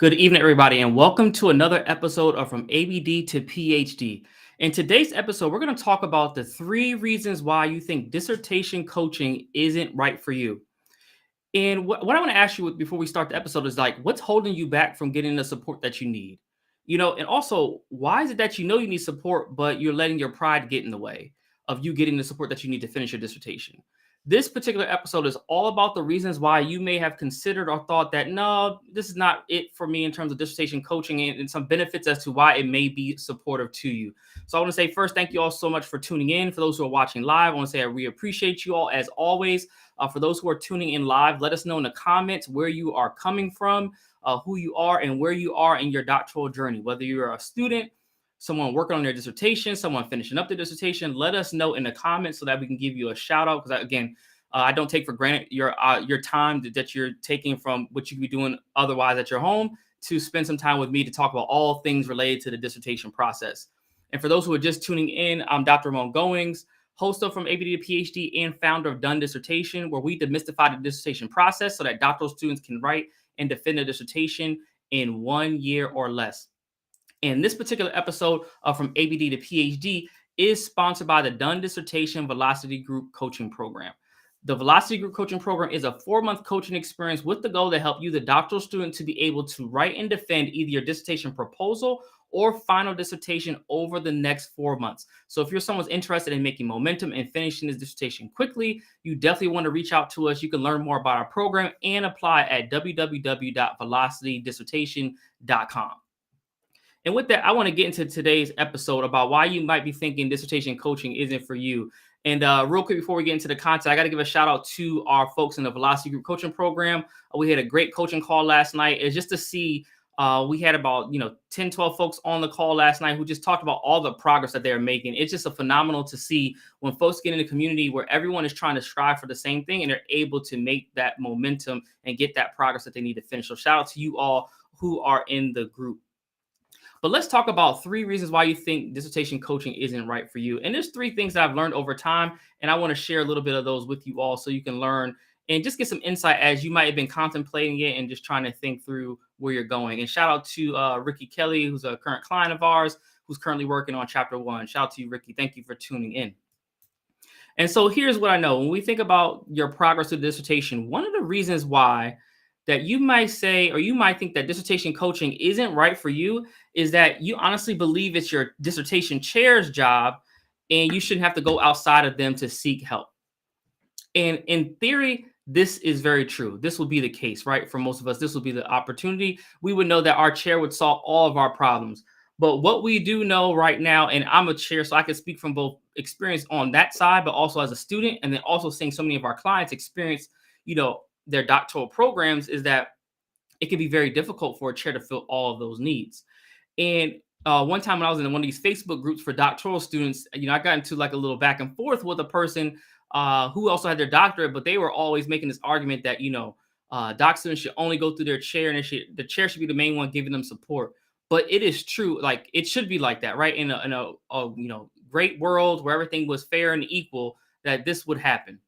Good evening, everybody, and welcome to another episode of From ABD to PhD. In today's episode, we're going to talk about the 3 reasons why you think dissertation coaching isn't right for you. And what I want to ask you before we start the episode is like, what's holding you back from getting the support that you need? And also, why is it that you know you need support, but you're letting your pride get in the way of you getting the support that you need to finish your dissertation? This particular episode is all about the reasons why you may have considered or thought that, no, this is not it for me in terms of dissertation coaching and some benefits as to why it may be supportive to you. So I want to say first, thank you all so much for tuning in. For those who are watching live, I want to say we appreciate you all as always. For those who are tuning in live, let us know in the comments where you are coming from, who you are, and where you are in your doctoral journey. Whether you're a student, someone working on their dissertation, someone finishing up their dissertation, let us know in the comments so that we can give you a shout out. Because again, I don't take for granted your time that you're taking from what you could be doing otherwise at your home to spend some time with me to talk about all things related to the dissertation process. And for those who are just tuning in, I'm Dr. Ramon Goings, host of From ABD to PhD and founder of Done Dissertation, where we demystify the dissertation process so that doctoral students can write and defend a dissertation in 1 year or less. And this particular episode of From ABD to PhD is sponsored by the Done Dissertation Velocity Group Coaching Program. The Velocity Group Coaching Program is a 4-month coaching experience with the goal to help you, the doctoral student, to be able to write and defend either your dissertation proposal or final dissertation over the next 4 months. So if you're someone's interested in making momentum and finishing this dissertation quickly, you definitely want to reach out to us. You can learn more about our program and apply at www.velocitydissertation.com. And with that, I want to get into today's episode about why you might be thinking dissertation coaching isn't for you. And real quick, before we get into the content, I got to give a shout out to our folks in the Velocity Group Coaching Program. We had a great coaching call last night. It's just to see, we had about 10, 12 folks on the call last night who just talked about all the progress that they're making. It's just a phenomenal to see when folks get in a community where everyone is trying to strive for the same thing and they're able to make that momentum and get that progress that they need to finish. So shout out to you all who are in the group. But let's talk about 3 reasons why you think dissertation coaching isn't right for you. And there's 3 things that I've learned over time, and I want to share a little bit of those with you all so you can learn and just get some insight as you might have been contemplating it and just trying to think through where you're going. And shout out to Ricky Kelly, who's a current client of ours, who's currently working on chapter 1. Shout out to you, Ricky. Thank you for tuning in. And so here's what I know. When we think about your progress with dissertation, one of the reasons why that you might say, or you might think that dissertation coaching isn't right for you is that you honestly believe it's your dissertation chair's job and you shouldn't have to go outside of them to seek help. And in theory, this is very true. This would be the case, right? For most of us, this would be the opportunity. We would know that our chair would solve all of our problems. But what we do know right now, and I'm a chair, so I can speak from both experience on that side, but also as a student, and then also seeing so many of our clients experience, their doctoral programs, is that it can be very difficult for a chair to fill all of those needs. And one time when I was in one of these Facebook groups for doctoral students, I got into like a little back and forth with a person who also had their doctorate, but they were always making this argument that, doc students should only go through their chair and the chair should be the main one giving them support. But it is true. Like it should be like that, right? In a great world where everything was fair and equal, that this would happen.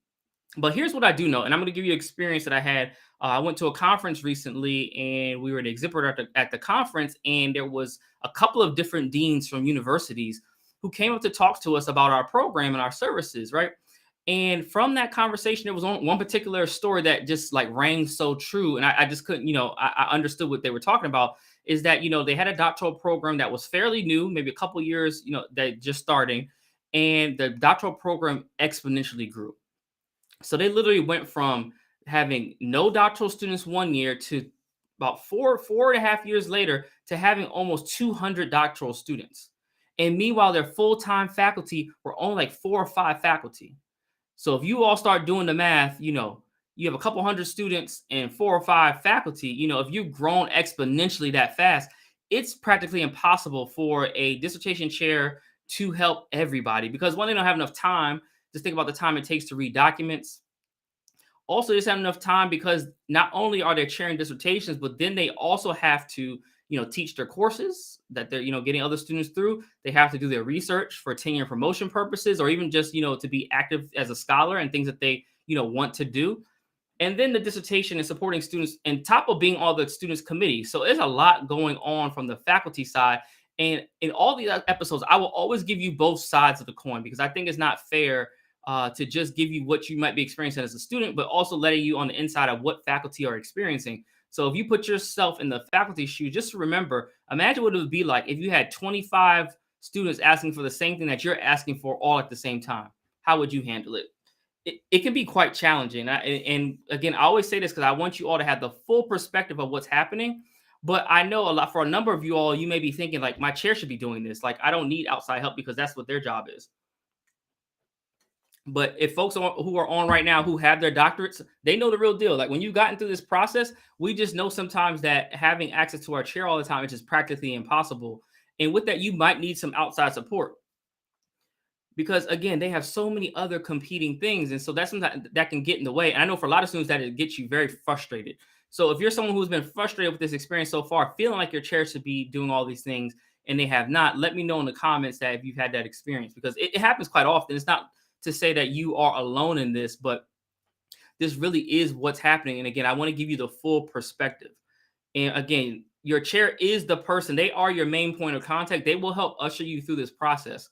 But here's what I do know, and I'm going to give you an experience that I had. I went to a conference recently, and we were an exhibitor at the conference, and there was a couple of different deans from universities who came up to talk to us about our program and our services, right? And from that conversation, there was one particular story that just like rang so true, and I just couldn't, I understood what they were talking about. Is that they had a doctoral program that was fairly new, maybe a couple years, that just starting, and the doctoral program exponentially grew. So they literally went from having no doctoral students 1 year to about 4.5 years later to having almost 200 doctoral students. And meanwhile, their full-time faculty were only like 4 or 5 faculty. So if you all start doing the math, you have a couple hundred students and 4 or 5 faculty, if you've grown exponentially that fast, it's practically impossible for a dissertation chair to help everybody because one, they don't have enough time. Just think about the time it takes to read documents. Also, just have enough time because not only are they chairing dissertations, but then they also have to, teach their courses that they're, getting other students through. They have to do their research for tenure and promotion purposes, or even just, to be active as a scholar and things that they, want to do. and then the dissertation and supporting students, and top of being all the students committee. So there's a lot going on from the faculty side. And in all these episodes, I will always give you both sides of the coin, because I think it's not fair to just give you what you might be experiencing as a student, but also letting you on the inside of what faculty are experiencing. So if you put yourself in the faculty shoes, just remember, imagine what it would be like if you had 25 students asking for the same thing that you're asking for all at the same time. How would you handle it? It can be quite challenging. And again, I always say this because I want you all to have the full perspective of what's happening. But I know a lot, for a number of you all, you may be thinking like, my chair should be doing this. Like, I don't need outside help because that's what their job is. But if folks who are on right now who have their doctorates, they know the real deal. Like, when you've gotten through this process, we just know sometimes that having access to our chair all the time is just practically impossible. And with that, you might need some outside support, because again, they have so many other competing things, and so that's something that can get in the way. And I know for a lot of students that it gets you very frustrated. So if you're someone who's been frustrated with this experience so far, feeling like your chair should be doing all these things and they have not, let me know in the comments that if you've had that experience, because it happens quite often. It's not to say that you are alone in this, but this really is what's happening. And again, I want to give you the full perspective. And again, your chair is the person, they are your main point of contact. They will help usher you through this process.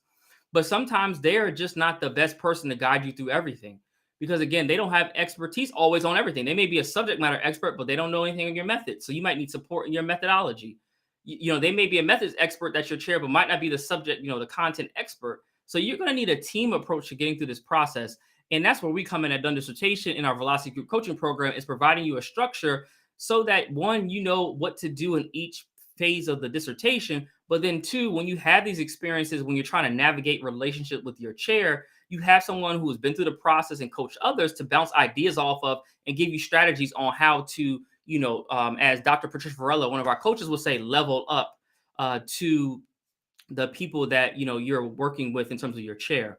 But sometimes they are just not the best person to guide you through everything. Because again, they don't have expertise always on everything. They may be a subject matter expert, but they don't know anything on your method. So you might need support in your methodology. They may be a methods expert, that's your chair, but might not be the subject, the content expert. So you're going to need a team approach to getting through this process. And that's where we come in at Done Dissertation in our Velocity Group coaching program, is providing you a structure so that, one, you know what to do in each phase of the dissertation, but then two, when you have these experiences, when you're trying to navigate relationship with your chair, you have someone who has been through the process and coach others to bounce ideas off of and give you strategies on how to, as Dr. Patricia Varela, one of our coaches, will say, level up to the people that you're working with in terms of your chair.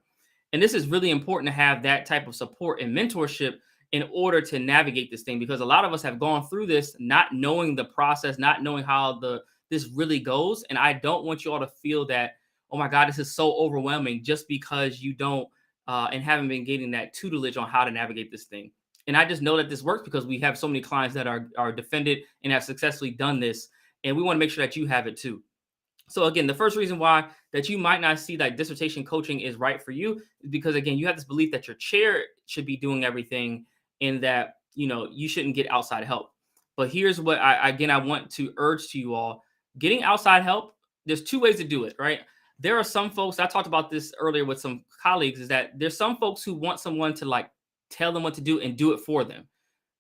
And this is really important to have that type of support and mentorship in order to navigate this thing, because a lot of us have gone through this not knowing the process, not knowing how this really goes. And I don't want you all to feel that, oh my God, this is so overwhelming, just because you don't and haven't been getting that tutelage on how to navigate this thing. And I just know that this works because we have so many clients that are defended and have successfully done this. And we want to make sure that you have it too. So again, the first reason why that you might not see that dissertation coaching is right for you is because, again, you have this belief that your chair should be doing everything and that, you shouldn't get outside help. But here's what I want to urge to you all. Getting outside help, there's two ways to do it, right? There are some folks, I talked about this earlier with some colleagues, is that there's some folks who want someone to like tell them what to do and do it for them.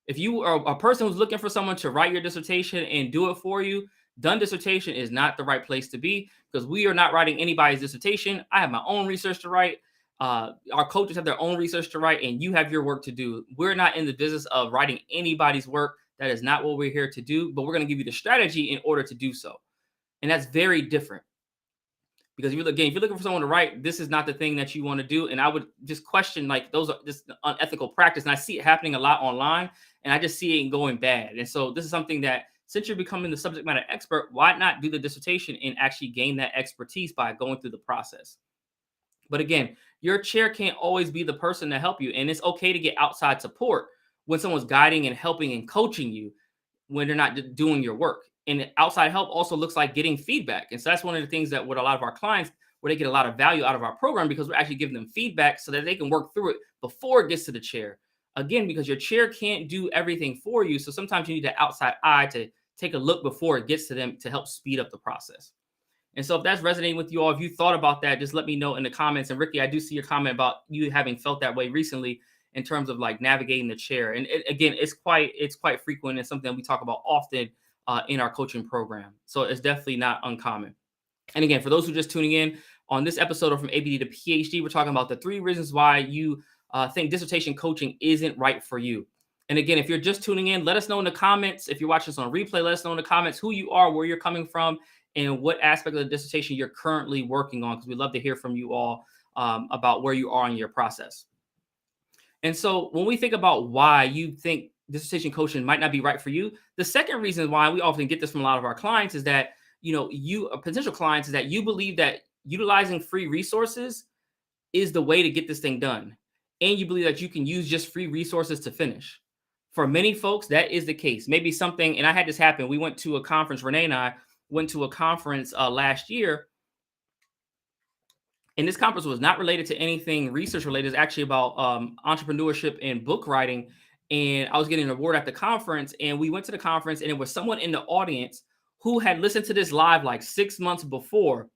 If you are a person who's looking for someone to write your dissertation and do it for you, Done Dissertation is not the right place to be, because we are not writing anybody's dissertation. I have my own research to write. Our coaches have their own research to write, and you have your work to do. We're not in the business of writing anybody's work. That is not what we're here to do, but we're going to give you the strategy in order to do so. And that's very different. Because if you're looking for someone to write, this is not the thing that you want to do. And I would just question, like, those are just unethical practice. And I see it happening a lot online, and I just see it going bad. And so this is something that, since you're becoming the subject matter expert, why not do the dissertation and actually gain that expertise by going through the process? But again, your chair can't always be the person to help you. And it's okay to get outside support when someone's guiding and helping and coaching you when they're not doing your work. And outside help also looks like getting feedback. And so that's one of the things that with a lot of our clients, where they get a lot of value out of our program, because we're actually giving them feedback so that they can work through it before it gets to the chair. Again, because your chair can't do everything for you. So sometimes you need an outside eye to take a look before it gets to them to help speed up the process. And so if that's resonating with you all, if you thought about that, just let me know in the comments. And Ricky, I do see your comment about you having felt that way recently in terms of like navigating the chair. And again, it's quite frequent and something that we talk about often in our coaching program. So it's definitely not uncommon. And again, for those who are just tuning in on this episode of From ABD to PhD, we're talking about the 3 reasons why you think dissertation coaching isn't right for you. And again, if you're just tuning in, let us know in the comments. If you're watching this on replay, let us know in the comments who you are, where you're coming from, and what aspect of the dissertation you're currently working on, because we'd love to hear from you all about where you are in your process. And so when we think about why you think dissertation coaching might not be right for you, the second reason why we often get this from a lot of our clients is that, potential clients, is that you believe that utilizing free resources is the way to get this thing done. And you believe that you can use just free resources to finish. For many folks, that is the case. Maybe something, and I had this happen. We went to a conference, Renee and I went to a conference last year, and this conference was not related to anything research related. It's actually about entrepreneurship and book writing. And I was getting an award at the conference, and we went to the conference, and there was someone in the audience who had listened to this live like 6 months before,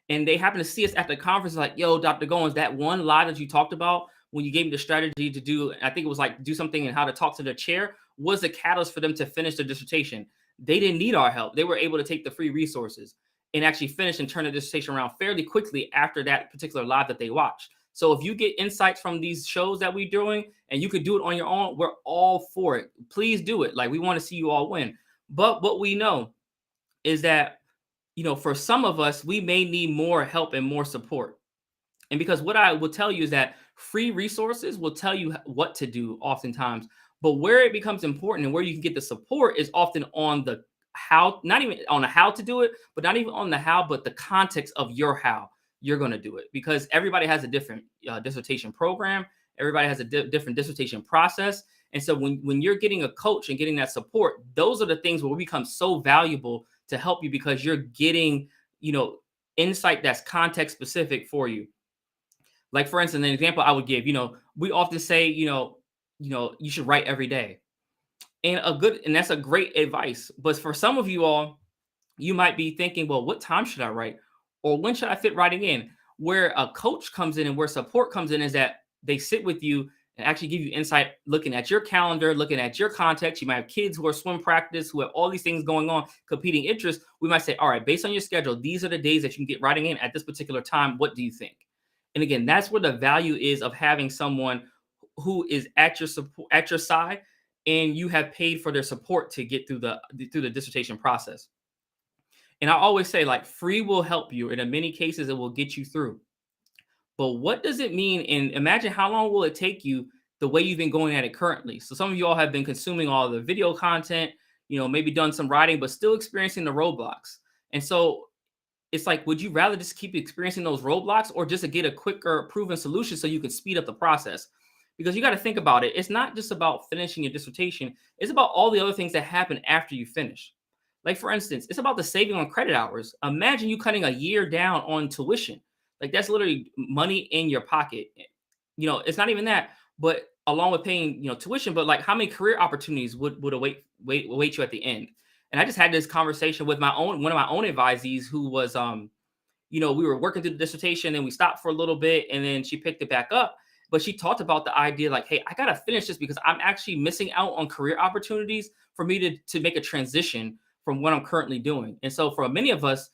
and they happened to see us at the conference, like, yo, Dr. Goins, that one live that you talked about when you gave me the strategy to do, I think it was like do something and how to talk to the chair, was the catalyst for them to finish their dissertation. They didn't need our help. They were able to take the free resources and actually finish and turn the dissertation around fairly quickly after that particular live that they watched. So if you get insights from these shows that we're doing and you could do it on your own, we're all for it. Please do it. Like, we want to see you all win. But what we know is that, for some of us, we may need more help and more support. And because what I will tell you is that free resources will tell you what to do oftentimes, but where it becomes important and where you can get the support is often on the how, not even on the how to do it, but not even on the how, but the context of your how you're going to do it. Because everybody has a different dissertation program, everybody has a different dissertation process. And so when you're getting a coach and getting that support, those are the things where we become so valuable to help you, because you're getting, insight that's context specific for you. Like, for instance, an example I would give, we often say, you should write every day. And that's a great advice. But for some of you all, you might be thinking, well, what time should I write? Or when should I fit writing in? Where a coach comes in and where support comes in is that they sit with you and actually give you insight, looking at your calendar, looking at your context. You might have kids who are swim practice, who have all these things going on, competing interests. We might say, all right, based on your schedule, these are the days that you can get writing in at this particular time. What do you think? And again, that's where the value is of having someone who is at your support, at your side, and you have paid for their support to get through the dissertation process. And I always say, like, free will help you, and in many cases it will get you through. But what does it mean? And imagine how long will it take you the way you've been going at it currently. So some of you all have been consuming all the video content, maybe done some writing, but still experiencing the roadblocks. And so it's like, would you rather just keep experiencing those roadblocks, or just to get a quicker proven solution so you can speed up the process? Because you got to think about it. It's not just about finishing your dissertation. It's about all the other things that happen after you finish. Like, for instance, it's about the saving on credit hours. Imagine you cutting a year down on tuition. Like, that's literally money in your pocket. It's not even that, but along with paying, tuition, but like, how many career opportunities would await you at the end? And I just had this conversation with one of my own advisees who was, we were working through the dissertation and we stopped for a little bit and then she picked it back up. But she talked about the idea like, hey, I got to finish this because I'm actually missing out on career opportunities for me to make a transition from what I'm currently doing. And so for many of us,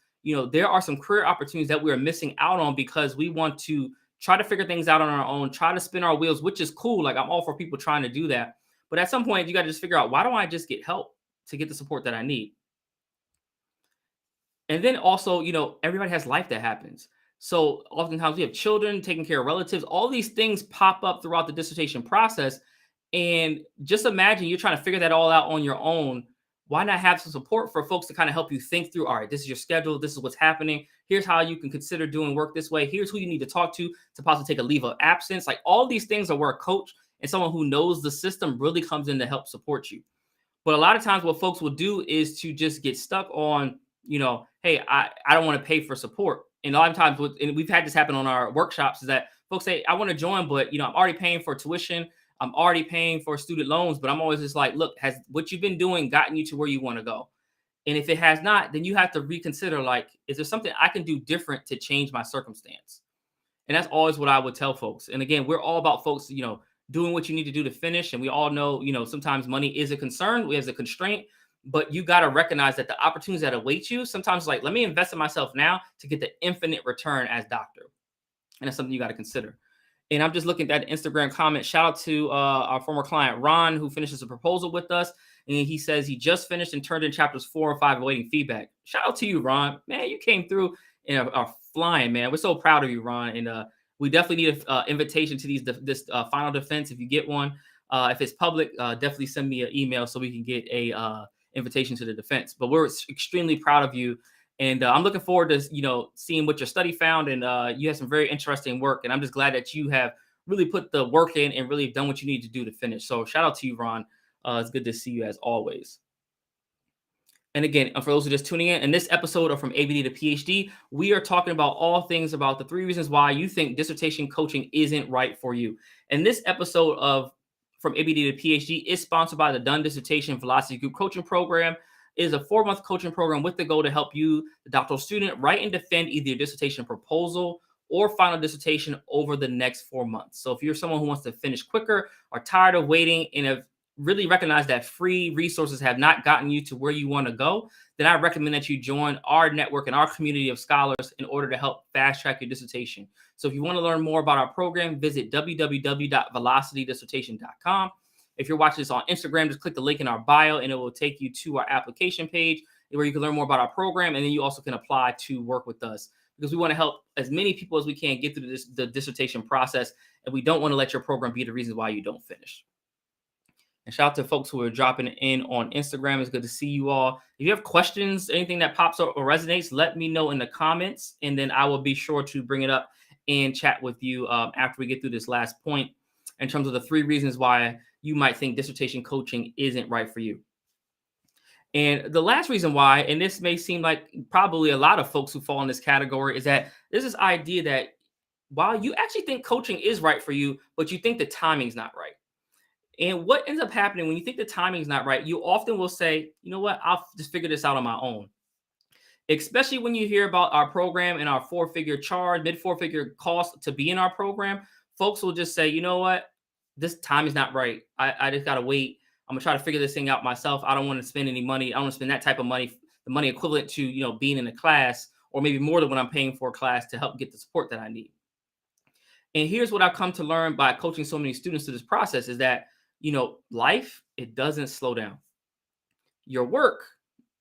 there are some career opportunities that we are missing out on because we want to try to figure things out on our own, try to spin our wheels, which is cool. Like, I'm all for people trying to do that. But at some point, you got to just figure out, why don't I just get help to get the support that I need? And then also, everybody has life that happens. So oftentimes we have children, taking care of relatives, all these things pop up throughout the dissertation process. And just imagine you're trying to figure that all out on your own. Why not have some support for folks to kind of help you think through, all right, this is your schedule, this is what's happening. Here's how you can consider doing work this way. Here's who you need to talk to possibly take a leave of absence. Like, all these things are where a coach and someone who knows the system really comes in to help support you. But a lot of times what folks will do is to just get stuck on, hey, I don't want to pay for support. And a lot of times, and we've had this happen on our workshops, is that folks say, I want to join, but I'm already paying for tuition. I'm already paying for student loans, but I'm always just like, look, has what you've been doing gotten you to where you want to go? And if it has not, then you have to reconsider, like, is there something I can do different to change my circumstance? And that's always what I would tell folks. And again, we're all about folks, doing what you need to do to finish. And we all know, sometimes money is a concern, is a constraint, but you got to recognize that the opportunities that await you, sometimes, like, let me invest in myself now to get the infinite return as doctor. And that's something you got to consider. And I'm just looking at the Instagram comment. Shout out to our former client, Ron, who finishes a proposal with us. And he says he just finished and turned in chapters 4 and 5, awaiting feedback. Shout out to you, Ron. Man, you came through and are flying, man. We're so proud of you, Ron. And we definitely need an invitation to this final defense if you get one. If it's public, definitely send me an email so we can get a invitation to the defense. But we're extremely proud of you. And I'm looking forward to, seeing what your study found. And you have some very interesting work. And I'm just glad that you have really put the work in and really done what you need to do to finish. So shout out to you, Ron. It's good to see you as always. And again, for those who are just tuning in this episode of From ABD to PhD, we are talking about all things about the 3 reasons why you think dissertation coaching isn't right for you. And this episode of From ABD to PhD is sponsored by the Done Dissertation Velocity Group Coaching Program. It is a 4-month coaching program with the goal to help you, the doctoral student, write and defend either your dissertation proposal or final dissertation over the next 4 months. So if you're someone who wants to finish quicker or tired of waiting and have really recognize that free resources have not gotten you to where you want to go, then I recommend that you join our network and our community of scholars in order to help fast track your dissertation. So if you want to learn more about our program, visit www.velocitydissertation.com. If you're watching this on Instagram, just click the link in our bio and it will take you to our application page where you can learn more about our program. And then you also can apply to work with us because we want to help as many people as we can get through the dissertation process. And we don't want to let your program be the reason why you don't finish. And shout out to folks who are dropping in on Instagram. It's good to see you all. If you have questions, anything that pops up or resonates, let me know in the comments, and then I will be sure to bring it up and chat with you after we get through this last point in terms of the 3 reasons why you might think dissertation coaching isn't right for you. And the last reason why, and this may seem like probably a lot of folks who fall in this category, is that there's this idea that while you actually think coaching is right for you, but you think the timing's not right. And what ends up happening when you think the timing is not right, you often will say, you know what, I'll just figure this out on my own. Especially when you hear about our program and our 4-figure charge, mid 4-figure cost to be in our program, folks will just say, you know what, this time is not right. I just got to wait. I'm going to try to figure this thing out myself. I don't want to spend any money. I don't want to spend that type of money, the money equivalent to, being in a class or maybe more than what I'm paying for a class to help get the support that I need. And here's what I've come to learn by coaching so many students through this process is that life, it doesn't slow down. Your work,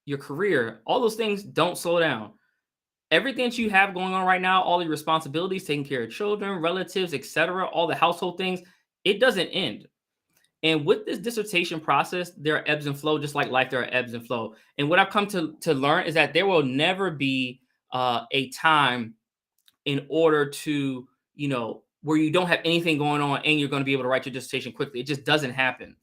your career, all those things don't slow down. Everything that you have going on right now, all your responsibilities, taking care of children, relatives, etc., all the household things, it doesn't end. And with this dissertation process, there are ebbs and flow, just like life, there are ebbs and flow. And what I've come to learn is that there will never be a time in order to, where you don't have anything going on and you're going to be able to write your dissertation quickly. It just doesn't happen.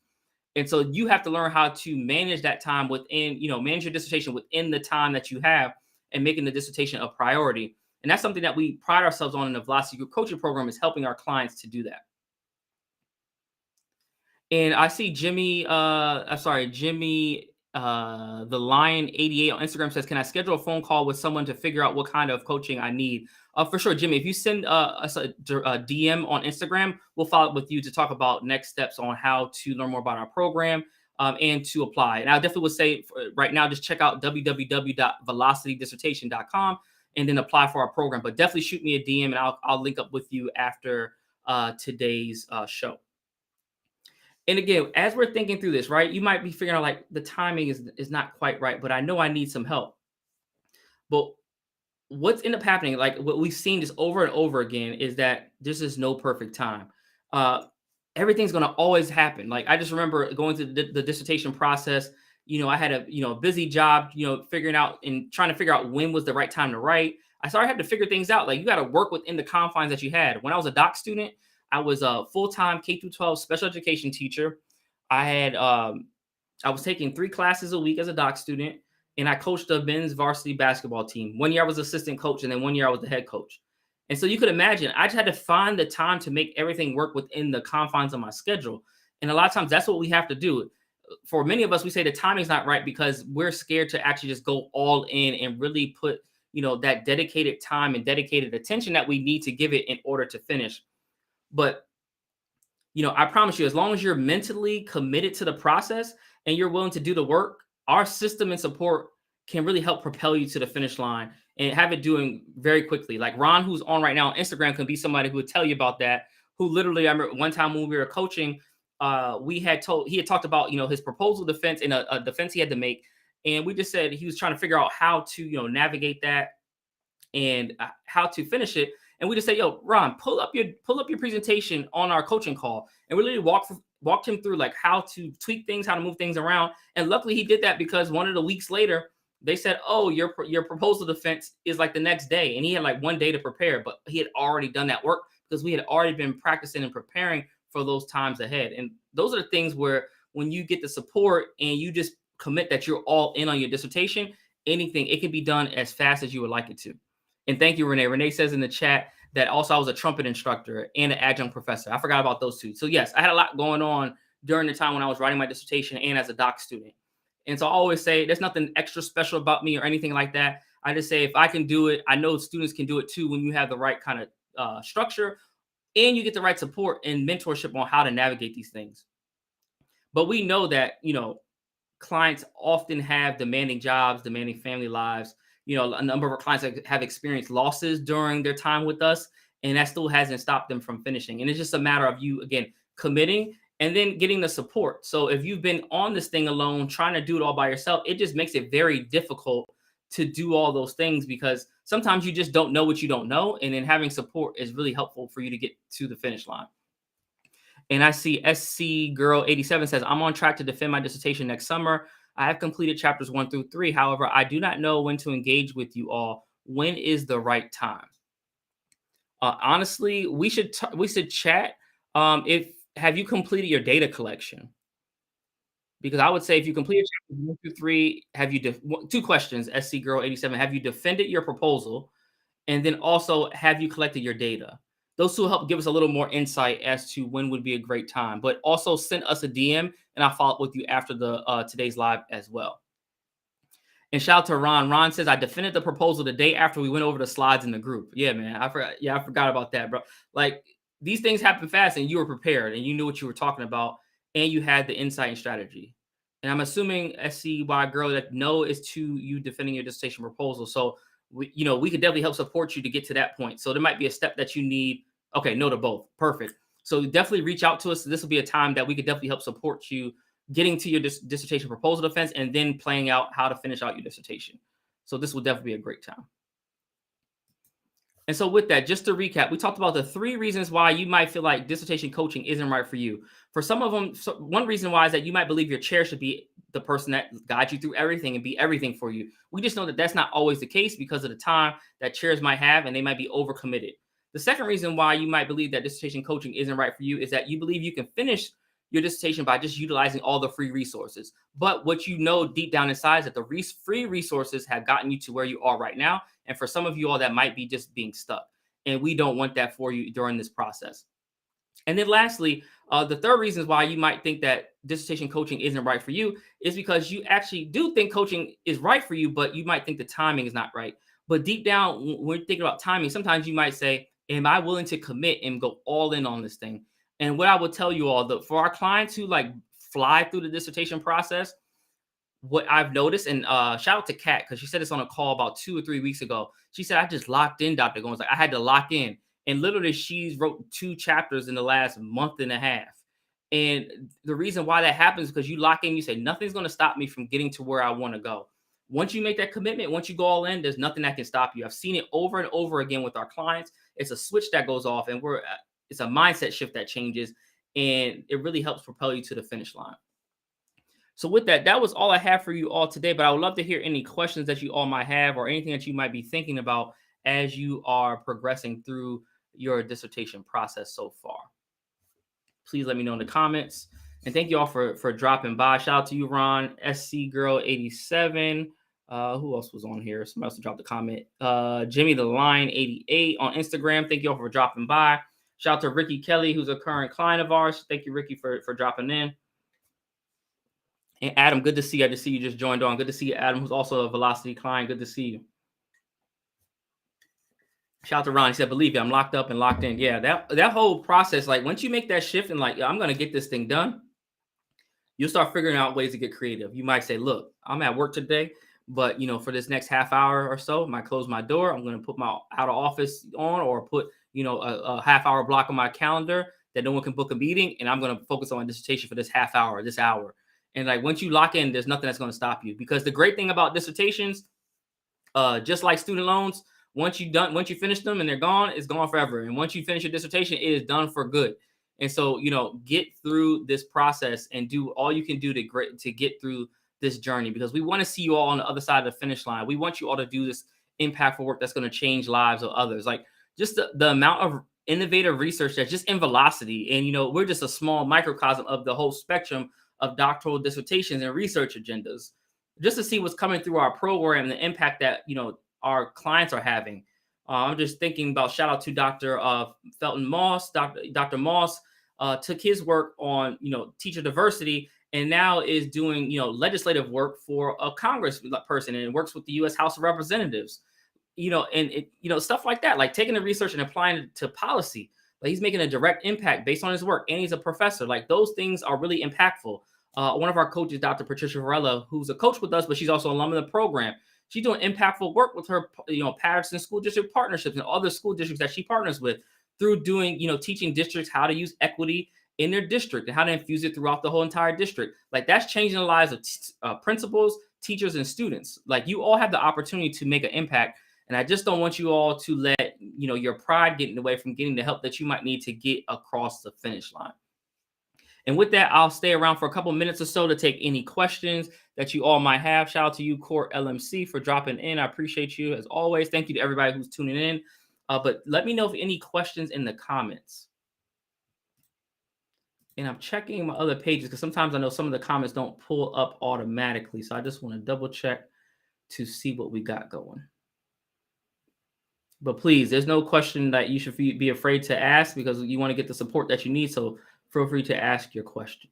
And so you have to learn how to manage that time within, manage your dissertation within the time that you have and making the dissertation a priority. And that's something that we pride ourselves on in the Velocity Group Coaching Program is helping our clients to do that. And I see Jimmy, the Lion 88 on Instagram says, can I schedule a phone call with someone to figure out what kind of coaching I need? For sure, Jimmy, if you send us a DM on Instagram, we'll follow up with you to talk about next steps on how to learn more about our program and to apply. And I definitely would say right now, just check out www.velocitydissertation.com and then apply for our program. But definitely shoot me a DM and I'll link up with you after today's show. And again, as we're thinking through this, right, you might be figuring out like the timing is not quite right, but I know I need some help. But what's ended up happening, like what we've seen just over and over again, is that this is no perfect time. Everything's going to always happen. Like I just remember going through the dissertation process. I had a busy job, figuring out and trying to figure out when was the right time to write. I started having to figure things out. Like you got to work within the confines that you had. When I was a doc student, I was a full-time K-12 special education teacher. I was taking 3 classes a week as a doc student, and I coached the men's varsity basketball team. 1 year I was assistant coach, and then 1 year I was the head coach. And so you could imagine, I just had to find the time to make everything work within the confines of my schedule. And a lot of times that's what we have to do. For many of us, we say the timing's not right because we're scared to actually just go all in and really put, that dedicated time and dedicated attention that we need to give it in order to finish. But, I promise you, as long as you're mentally committed to the process and you're willing to do the work, our system and support can really help propel you to the finish line and have it doing very quickly. Like Ron, who's on right now on Instagram, can be somebody who would tell you about that, who literally, I remember one time when we were coaching, he had talked about, his proposal defense and a defense he had to make. And we just said he was trying to figure out how to, navigate that and how to finish it. And we just say, yo, Ron, pull up your presentation on our coaching call. And we literally walked him through like how to tweak things, how to move things around. And luckily he did that because one of the weeks later, they said, oh, your proposal defense is like the next day. And he had like 1 day to prepare, but he had already done that work because we had already been practicing and preparing for those times ahead. And those are the things where when you get the support and you just commit that you're all in on your dissertation, anything, it can be done as fast as you would like it to. And thank you, Renee. Renee says in the chat that also I was a trumpet instructor and an adjunct professor. I forgot about those two. So yes, I had a lot going on during the time when I was writing my dissertation and as a doc student. And so I always say there's nothing extra special about me or anything like that. I just say if I can do it, I know students can do it too when you have the right kind of structure and you get the right support and mentorship on how to navigate these things. But we know that, clients often have demanding jobs, demanding family lives. A number of our clients have experienced losses during their time with us, and that still hasn't stopped them from finishing. And it's just a matter of you, again, committing and then getting the support. So if you've been on this thing alone, trying to do it all by yourself, it just makes it very difficult to do all those things because sometimes you just don't know what you don't know. And then having support is really helpful for you to get to the finish line. And I see SC Girl 87 says, I'm on track to defend my dissertation next summer. I have completed chapters 1 through 3. However, I do not know when to engage with you all. When is the right time? Honestly, we should chat. If have you completed your data collection? Because I would say if you completed chapters 1 through 3, have you two questions, SC Girl 87, have you defended your proposal? And then also, have you collected your data? Those two help give us a little more insight as to when would be a great time. But also send us a DM and I'll follow up with you after the today's live as well. And shout out to Ron. Ron says, I defended the proposal the day after we went over the slides in the group. Yeah, man. I forgot about that, bro. Like these things happen fast and you were prepared and you knew what you were talking about and you had the insight and strategy. And I'm assuming SCY Girl that no is to you defending your dissertation proposal. So we could definitely help support you to get to that point. So there might be a step that you need. Okay, no to both. Perfect. So definitely reach out to us. This will be a time that we could definitely help support you getting to your dissertation proposal defense and then playing out how to finish out your dissertation. So this will definitely be a great time. And so with that, just to recap, we talked about the 3 reasons why you might feel like dissertation coaching isn't right for you. For some of them, one reason why is that you might believe your chair should be the person that guides you through everything and be everything for you. We just know that that's not always the case because of the time that chairs might have and they might be overcommitted. The second reason why you might believe that dissertation coaching isn't right for you is that you believe you can finish your dissertation by just utilizing all the free resources. But what you know deep down inside is that the free resources have gotten you to where you are right now. And for some of you all, that might be just being stuck. And we don't want that for you during this process. And then lastly, the third reason why you might think that dissertation coaching isn't right for you is because you actually do think coaching is right for you, but you might think the timing is not right. But deep down, when you're thinking about timing, sometimes you might say, am I willing to commit and go all in on this thing? And what I would tell you all, for our clients who like fly through the dissertation process, what I've noticed, and shout out to Kat, because she said this on a call about 2 or 3 weeks ago. She said, I just locked in, Dr. Goins. Like I had to lock in. And literally she's wrote 2 chapters in the last month and a half. And the reason why that happens is because you lock in, you say, nothing's going to stop me from getting to where I want to go. Once you make that commitment, once you go all in, there's nothing that can stop you. I've seen it over and over again with our clients. It's a switch that goes off and it's a mindset shift that changes. And it really helps propel you to the finish line. So with that, that was all I have for you all today, but I would love to hear any questions that you all might have or anything that you might be thinking about as you are progressing through your dissertation process so far. Please let me know in the comments. And thank you all for dropping by. Shout out to you, Ron, SC Girl 87. Who else was on here? Somebody else dropped a comment. Jimmy the Line 88 on Instagram. Thank you all for dropping by. Shout out to Ricky Kelly, who's a current client of ours. Thank you, Ricky, for dropping in. And Adam, good to see you. I just see you just joined on. Good to see you, Adam, who's also a Velocity client. Good to see you. Shout out to Ron. He said, believe me, I'm locked up and locked in. Yeah, that whole process, like once you make that shift and like, I'm going to get this thing done, you'll start figuring out ways to get creative. You might say, look, I'm at work today, but for this next half hour or so, I might close my door. I'm going to put my out of office on or put, a half hour block on my calendar that no one can book a meeting. And I'm going to focus on my dissertation for this half hour, this hour. And like once you lock in, there's nothing that's going to stop you. Because the great thing about dissertations, just like student loans, once you finish them and they're gone, it's gone forever. And once you finish your dissertation, it is done for good. And so, get through this process and do all you can do to get through this journey, because we want to see you all on the other side of the finish line. We want you all to do this impactful work that's going to change lives of others. Like just the amount of innovative research that's just in velocity. And, we're just a small microcosm of the whole spectrum of doctoral dissertations and research agendas, just to see what's coming through our program and the impact that, our clients are having. I'm just thinking about, shout out to Dr. Felton Moss. Dr. Moss took his work on, teacher diversity, and now is doing, legislative work for a Congress person, and works with the U.S. House of Representatives. And stuff like that, like taking the research and applying it to policy. Like, he's making a direct impact based on his work, and he's a professor. Like, those things are really impactful. One of our coaches, Dr. Patricia Varela, who's a coach with us, but she's also an alum of the program. She's doing impactful work with her, Patterson School District partnerships and other school districts that she partners with, through doing, teaching districts how to use equity in their district and how to infuse it throughout the whole entire district. Like, that's changing the lives of principals, teachers, and students. Like, you all have the opportunity to make an impact. And I just don't want you all to let, your pride get in the way from getting the help that you might need to get across the finish line. And with that, I'll stay around for a couple minutes or so to take any questions that you all might have. Shout out to you, Court LMC, for dropping in. I appreciate you as always. Thank you to everybody who's tuning in. But let me know if any questions in the comments. And I'm checking my other pages because sometimes I know some of the comments don't pull up automatically. So I just want to double check to see what we got going. But please, there's no question that you should be afraid to ask, because you want to get the support that you need. So feel free to ask your question.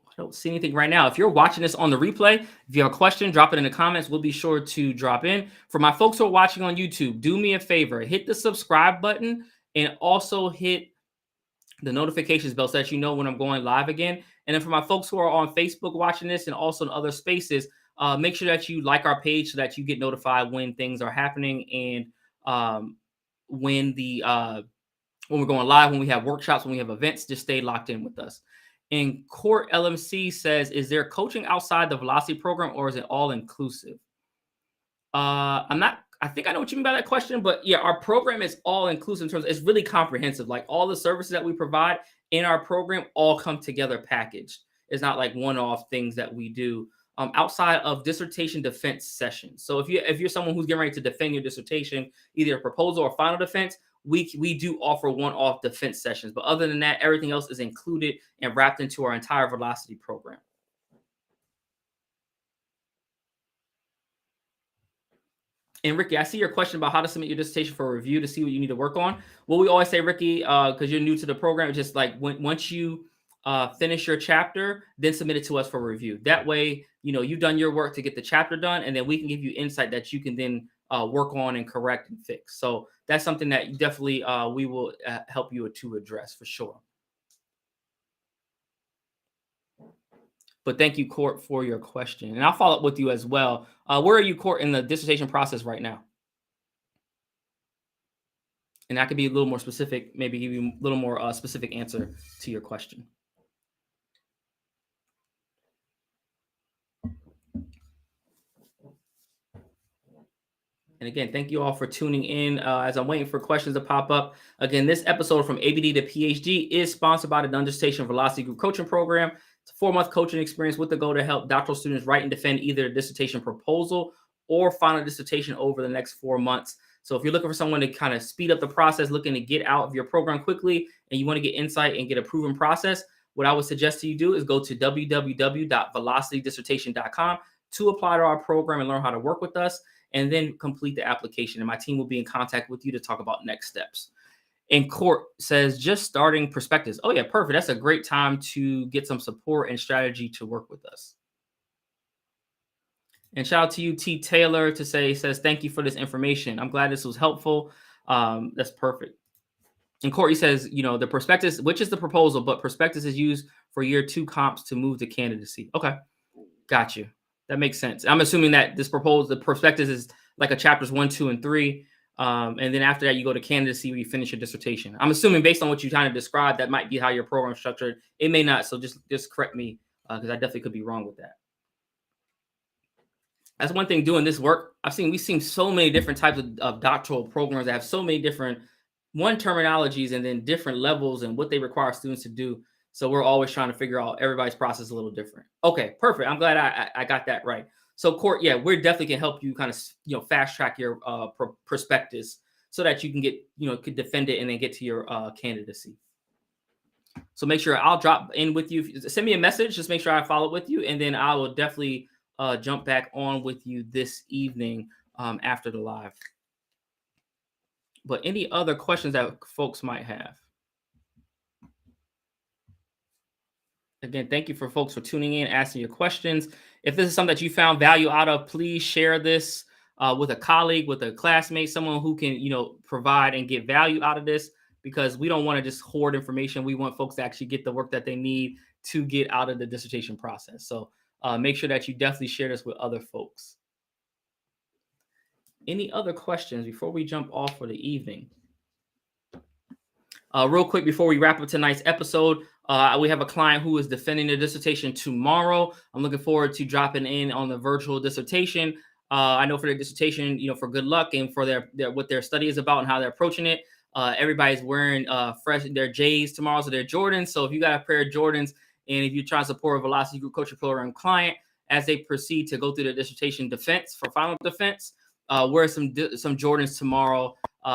I don't see anything right now. If you're watching this on the replay, if you have a question, drop it in the comments. We'll be sure to drop in. For my folks who are watching on YouTube, do me a favor, hit the subscribe button and also hit the notifications bell so that you know when I'm going live again. And then for my folks who are on Facebook watching this and also in other spaces, make sure that you like our page so that you get notified when things are happening, and when we're going live, when we have workshops, when we have events. Just stay locked in with us. And Court LMC says, is there coaching outside the Velocity program, or is it all inclusive? I think I know what you mean by that question, but yeah, our program is all inclusive in terms of, it's really comprehensive. Like, all the services that we provide in our program all come together packaged. It's not like one-off things that we do outside of dissertation defense sessions. So if you're someone who's getting ready to defend your dissertation, either a proposal or final defense, we do offer one-off defense sessions. But other than that, everything else is included and wrapped into our entire Velocity program. And Ricky, I see your question about how to submit your dissertation for review to see what you need to work on. What we always say, Ricky, because you're new to the program, is just like once you finish your chapter, then submit it to us for review. That way, you've done your work to get the chapter done, and then we can give you insight that you can then work on and correct and fix. So that's something that definitely we will help you to address for sure. But thank you, Court, for your question. And I'll follow up with you as well. Where are you, Court, in the dissertation process right now? And I could be a little more specific, maybe give you a little more specific answer to your question. And again, thank you all for tuning in as I'm waiting for questions to pop up. Again, this episode from ABD to PhD is sponsored by the Dissertation Velocity Group Coaching Program. It's a 4-month coaching experience with the goal to help doctoral students write and defend either a dissertation proposal or final dissertation over the next 4 months. So if you're looking for someone to kind of speed up the process, looking to get out of your program quickly, and you want to get insight and get a proven process, what I would suggest to you do is go to www.velocitydissertation.com to apply to our program and learn how to work with us, and then complete the application. And my team will be in contact with you to talk about next steps. And Court says, just starting prospectus. Oh yeah, perfect. That's a great time to get some support and strategy to work with us. And shout out to you, T. Taylor, says, thank you for this information. I'm glad this was helpful. That's perfect. And Corey says, the prospectus, which is the proposal, but prospectus is used for year 2 comps to move to candidacy. Okay, got you. That makes sense. I'm assuming that the prospectus is like a chapters 1, 2, and 3. And then after that, you go to candidacy where you finish your dissertation. I'm assuming based on what you kind of described, that might be how your program is structured. It may not. So just correct me because I definitely could be wrong with that. That's one thing doing this work. We've seen so many different types of doctoral programs that have so many different terminologies and then different levels and what they require students to do. So we're always trying to figure out everybody's process a little different. Okay, perfect. I'm glad I got that right. So Court, yeah, we definitely can help you kind of, fast track your prospectus so that you can get, could defend it and then get to your candidacy. So make sure I'll drop in with you. Send me a message. Just make sure I follow up with you, and then I will definitely jump back on with you this evening after the live. But any other questions that folks might have? Again, thank you for folks for tuning in, asking your questions. If this is something that you found value out of, please share this with a colleague, with a classmate, someone who can, provide and get value out of this, because we don't want to just hoard information. We want folks to actually get the work that they need to get out of the dissertation process. So make sure that you definitely share this with other folks. Any other questions before we jump off for the evening? Real quick before we wrap up tonight's episode, we have a client who is defending their dissertation tomorrow. I'm looking forward to dropping in on the virtual dissertation. I know for their dissertation, for good luck and for their what their study is about and how they're approaching it. Everybody's wearing fresh their J's tomorrow, so they're Jordans. So if you got a pair of Jordans, and if you're trying to support a Velocity Group Coaching Program client as they proceed to go through their dissertation defense for final defense, wear some Jordans tomorrow.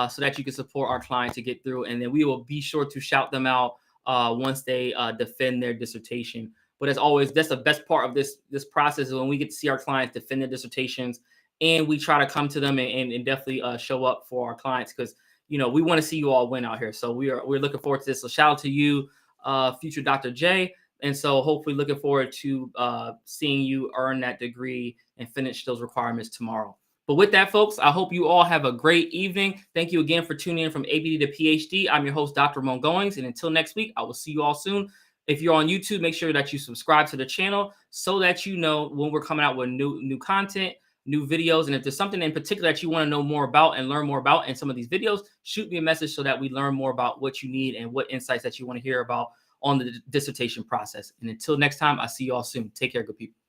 So that you can support our client to get through. And then we will be sure to shout them out once they defend their dissertation. But as always, that's the best part of this process, is when we get to see our clients defend their dissertations, and we try to come to them and definitely show up for our clients, because we want to see you all win out here. So we're looking forward to this. So shout out to you, future Dr. J. And so hopefully looking forward to seeing you earn that degree and finish those requirements tomorrow. But with that, folks, I hope you all have a great evening. Thank you again for tuning in from ABD to PhD. I'm your host, Dr. Ramon Goings. And until next week, I will see you all soon. If you're on YouTube, make sure that you subscribe to the channel so that you know when we're coming out with new content, new videos. And if there's something in particular that you want to know more about and learn more about in some of these videos, shoot me a message so that we learn more about what you need and what insights that you want to hear about on the dissertation process. And until next time, I'll see you all soon. Take care, good people.